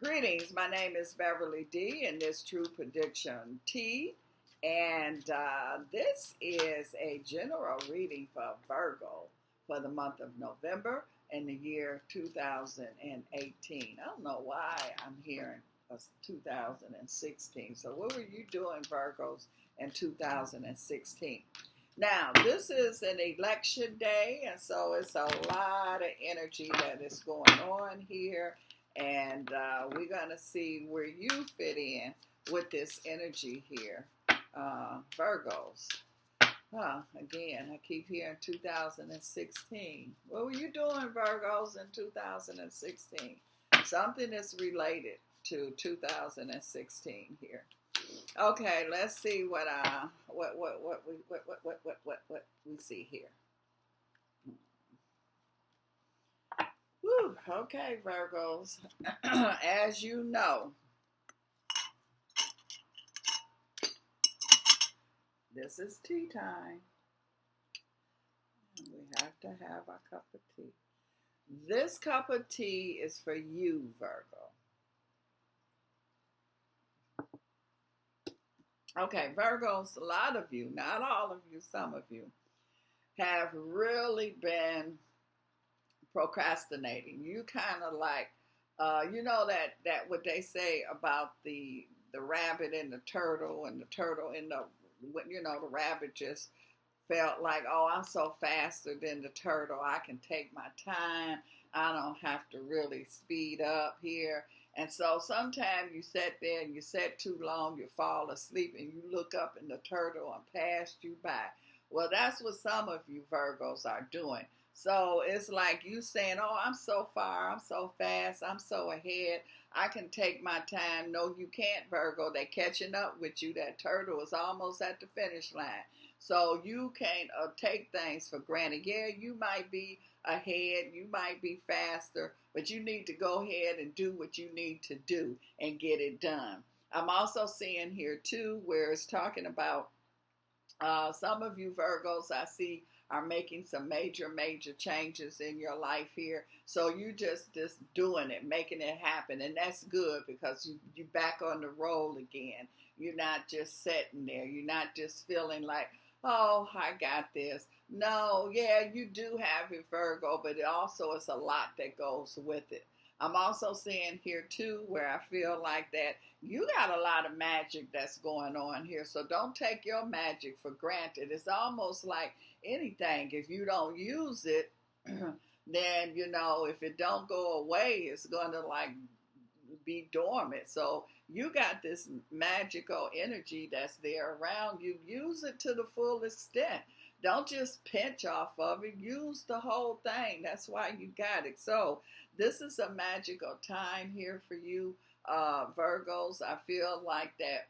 Greetings, my name is Beverly D, and this True Prediction T. And this is a general reading for Virgo for the month of November in the year 2018. I don't know why I'm hearing 2016. So what were you doing, Virgos, in 2016? Now, this is an election day, and so it's a lot of energy that is going on here. And we're going to see where you fit in with this energy here, Virgos. Again, I keep hearing 2016. What were you doing, Virgos, in 2016? Something is related to 2016 here. Okay, let's see what we see here. Whew, okay, Virgos. As you know, this is tea time. We have to have our cup of tea. This cup of tea is for you, Virgo. Okay, Virgos, a lot of you, not all of you, some of you, have really been procrastinating. You kind of like, you know that what they say about the rabbit and the turtle in the, the rabbit just felt like, oh, I'm so faster than the turtle. I can take my time. I don't have to really speed up here. And so sometimes you sit there and you sit too long, you fall asleep and you look up and the turtle passed you by. Well, that's what some of you Virgos are doing. So it's like you saying, oh, I'm so far, I'm so fast, I'm so ahead, I can take my time. No, you can't, Virgo. They're catching up with you. That turtle is almost at the finish line. So you can't take things for granted. Yeah, you might be ahead, you might be faster, but you need to go ahead and do what you need to do and get it done. I'm also seeing here, too, where it's talking about some of you Virgos I see are making some major changes in your life here. So you just doing it, making it happen. And that's good because you back on the roll again. You're not just sitting there. You're not just feeling like, oh, I got this. No, yeah, you do have it, Virgo, but it also is a lot that goes with it. I'm also seeing here, too, where I feel like that you got a lot of magic that's going on here. So don't take your magic for granted. It's almost like anything. If you don't use it, then, if it don't go away, it's going to like be dormant. So you got this magical energy that's there around you. Use it to the full extent. Don't just pinch off of it. Use the whole thing. That's why you got it. So this is a magical time here for you, Virgos. I feel like that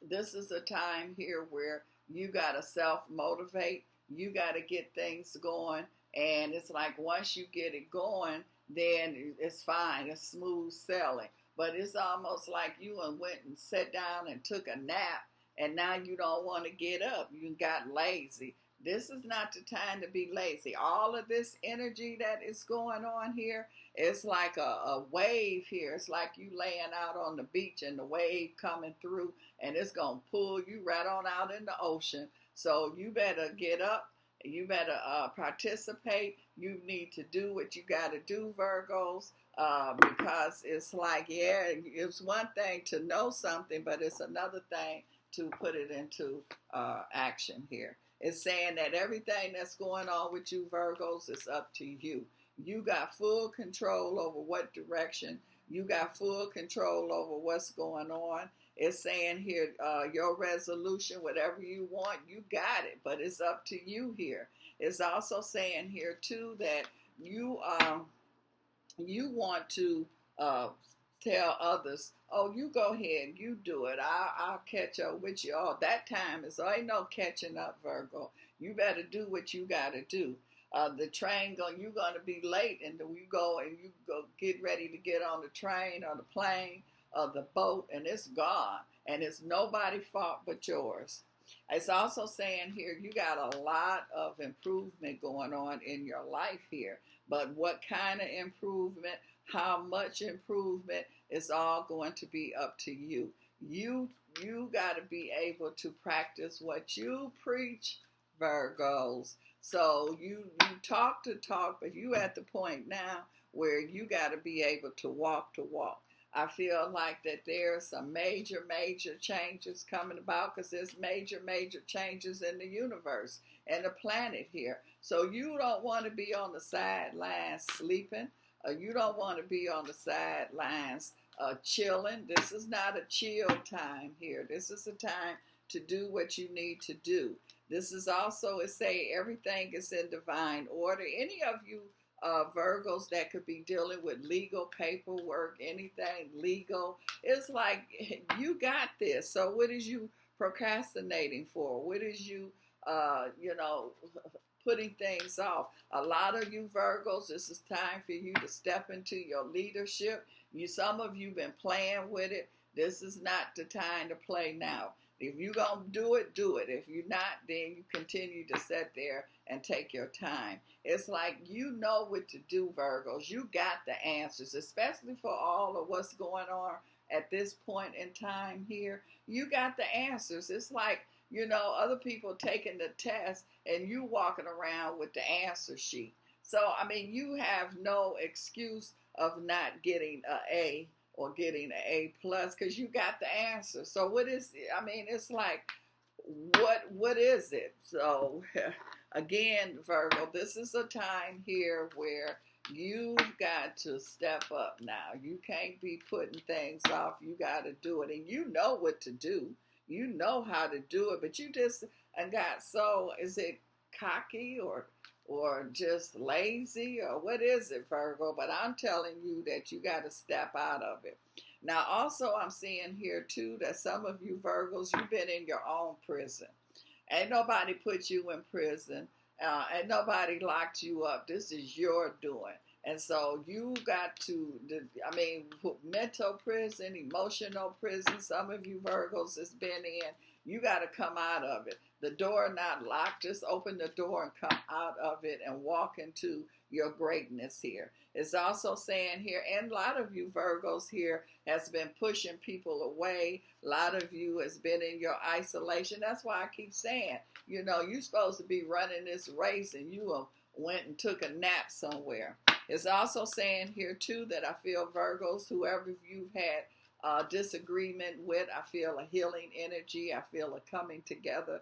this is a time here where you got to self-motivate. You got to get things going. And it's like once you get it going, then it's fine. It's smooth sailing. But it's almost like you went and sat down and took a nap, and now you don't want to get up. You got lazy. This is not the time to be lazy. All of this energy that is going on here, it's like a wave here. It's like you laying out on the beach and the wave coming through, and it's going to pull you right on out in the ocean. So you better get up. You better participate. You need to do what you got to do, Virgos, because it's like, yeah, it's one thing to know something, but it's another thing to put it into action here. It's saying that everything that's going on with you, Virgos, is up to you. You got full control over what direction. You got full control over what's going on. It's saying here, your resolution, whatever you want, you got it. But it's up to you here. It's also saying here, too, that you want to tell others, oh, you go ahead, you do it. I'll catch up with you. Oh, that time is, ain't no catching up, Virgo. You better do what you got to do. The train, you're going to be late, and then you go get ready to get on the train or the plane or the boat, and it's gone. And it's nobody's fault but yours. It's also saying here, you got a lot of improvement going on in your life here. But what kind of improvement? how much improvement is all going to be up to you. You you got to be able to practice what you preach, Virgos. So you talk to talk, but you at the point now where you got to be able to walk to walk. I feel like that there's some major changes coming about because there's major changes in the universe and the planet here. So you don't want to be on the sidelines sleeping. You don't want to be on the sidelines chilling. This is not a chill time here. This is a time to do what you need to do. This is also, it say everything is in divine order. Any of you Virgos that could be dealing with legal paperwork, anything legal, it's like you got this. So what is you procrastinating for? What is you, putting things off? A lot of you Virgos, this is time for you to step into your leadership. Some of you been playing with it. This is not the time to play now. If you're going to do it, do it. If you're not, then you continue to sit there and take your time. It's like you know what to do, Virgos. You got the answers, especially for all of what's going on at this point in time here. You got the answers. It's like, other people taking the test and you walking around with the answer sheet. So, I mean, you have no excuse of not getting an A or getting an A plus because you got the answer. So what is it? I mean, it's like, what is it? So again, Virgo, this is a time here where you've got to step up now. You can't be putting things off. You got to do it. And you know what to do. You know how to do it, but you just got so, is it cocky or just lazy or what is it, Virgo? But I'm telling you that you got to step out of it. Now, also, I'm seeing here too that some of you Virgos, you've been in your own prison. Ain't nobody put you in prison. Ain't nobody locked you up. This is your doing. And so you got to, mental prison, emotional prison, some of you Virgos has been in, you got to come out of it. The door not locked, just open the door and come out of it and walk into your greatness here. It's also saying here, and a lot of you Virgos here has been pushing people away. A lot of you has been in your isolation. That's why I keep saying, you're supposed to be running this race and you went and took a nap somewhere. It's also saying here too that I feel Virgos, whoever you've had disagreement with, I feel a healing energy. I feel a coming together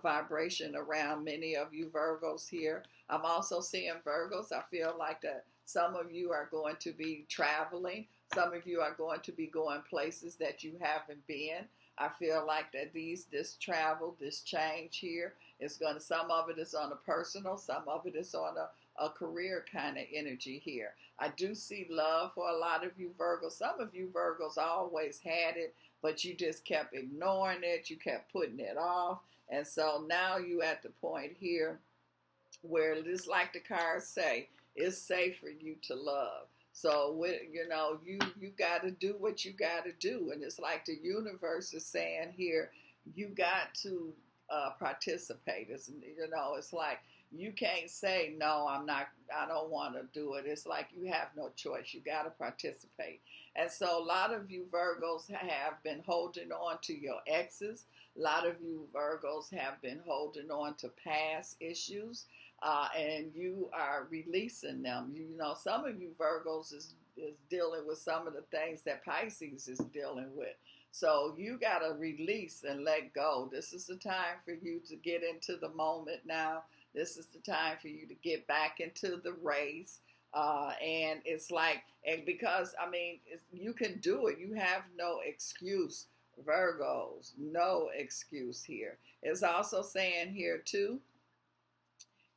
vibration around many of you Virgos here. I'm also seeing Virgos. I feel like that some of you are going to be traveling. Some of you are going to be going places that you haven't been. I feel like that this travel, this change here is going to, some of it is on a personal, some of it is on a career kind of energy here. I do see love for a lot of you Virgos. Some of you Virgos always had it, but you just kept ignoring it. You kept putting it off. And so now you at the point here where it's like the cards say, it's safe for you to love. So, you got to do what you got to do. And it's like the universe is saying here, you got to participate. It's like you can't say, no, I don't want to do it. It's like you have no choice. You got to participate. And so a lot of you Virgos have been holding on to your exes. A lot of you Virgos have been holding on to past issues. And you are releasing them. Some of you Virgos is dealing with some of the things that Pisces is dealing with. So you got to release and let go. This is the time for you to get into the moment now. This is the time for you to get back into the race. And it's like, and because, you can do it. You have no excuse, Virgos. No excuse here. It's also saying here too,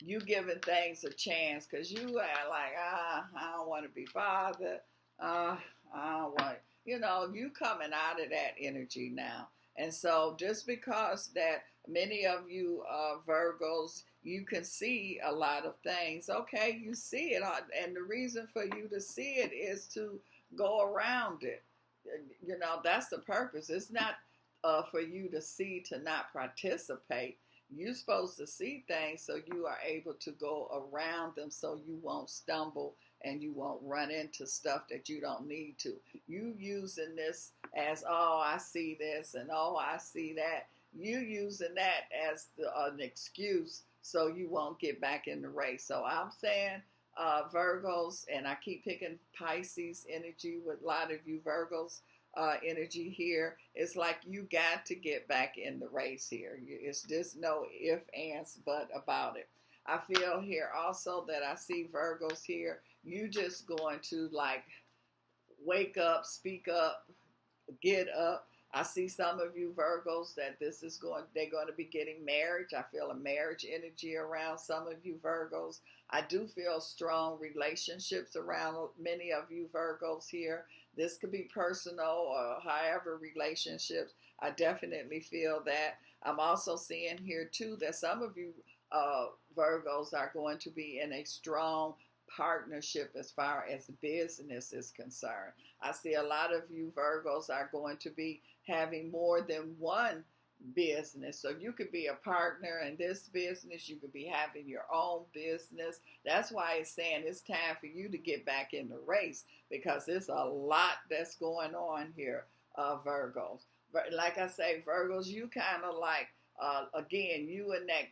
you giving things a chance because you are like, I don't want to be bothered. I don't want, you coming out of that energy now. And so just because that many of you Virgos, you can see a lot of things. Okay, you see it. And the reason for you to see it is to go around it. That's the purpose. It's not for you to see to not participate. You're supposed to see things so you are able to go around them so you won't stumble and you won't run into stuff that you don't need to. You using this as, oh, I see this, and oh, I see that. You using that as an excuse so you won't get back in the race. So I'm saying, Virgos, and I keep picking Pisces energy with a lot of you Virgos energy here. It's like you got to get back in the race here. It's just no if, ands, but about it. I feel here also that I see Virgos here. You just going to like wake up, speak up, get up. I see some of you Virgos that they're going to be getting married. I feel a marriage energy around some of you Virgos. I do feel strong relationships around many of you Virgos here. This could be personal or however relationships. I definitely feel that. I'm also seeing here too that some of you Virgos are going to be in a strong partnership as far as business is concerned. I see a lot of you Virgos are going to be having more than one business. So you could be a partner in this business. You could be having your own business. That's why it's saying it's time for you to get back in the race, because there's a lot that's going on here, Virgos. But like I say, Virgos, you kind of like, again, you and that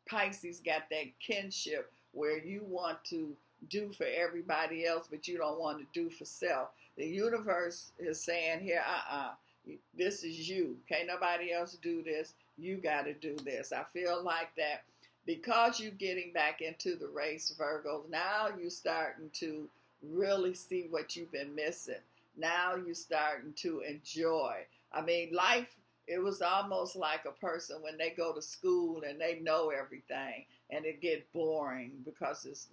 Pisces got that kinship where you want to do for everybody else, but you don't want to do for self. The universe is saying here, this is you. Can't nobody else do this. You got to do this. I feel like that because you're getting back into the race, Virgos, now you're starting to really see what you've been missing. Now you're starting to enjoy. I mean, life, it was almost like a person when they go to school and they know everything and it get boring because it's,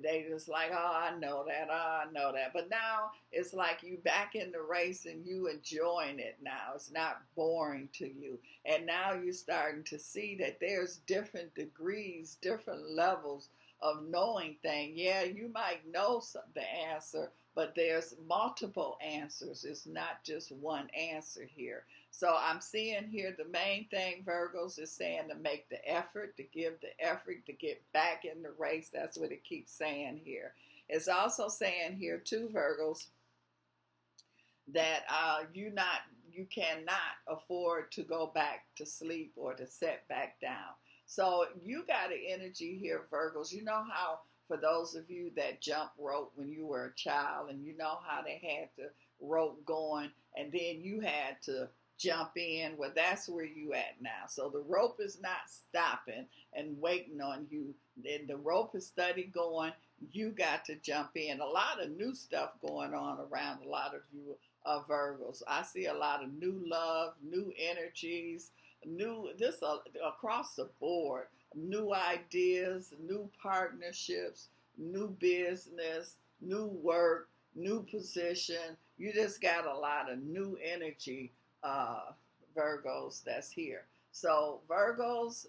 they just like, oh, I know that, oh, I know that. But now it's like you back in the race and you enjoying it now. It's not boring to you. And now you're starting to see that there's different degrees, different levels of knowing things. Yeah, you might know the answer, but there's multiple answers. It's not just one answer here. So I'm seeing here the main thing, Virgos, is saying to make the effort, to give the effort, to get back in the race. That's what it keeps saying here. It's also saying here too, Virgos, that you cannot afford to go back to sleep or to set back down. So you got an energy here, Virgos. You know how, for those of you that jump rope when you were a child, and you know how they had the rope going, and then you had to jump in. Well, that's where you at now. So the rope is not stopping and waiting on you. And the rope is steady going. You got to jump in. A lot of new stuff going on around a lot of you Virgos. I see a lot of new love, new energies, across the board, new ideas, new partnerships, new business, new work, new position. You just got a lot of new energy, Virgos, that's here. So Virgos,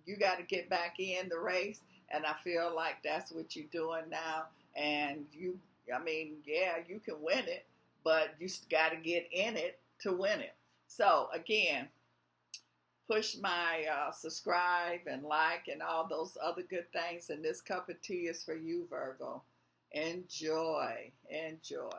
you got to get back in the race, and I feel like that's what you're doing now. And you can win it, but you got to get in it to win it. So again, push my subscribe and like and all those other good things. And this cup of tea is for you, Virgo. Enjoy. Enjoy.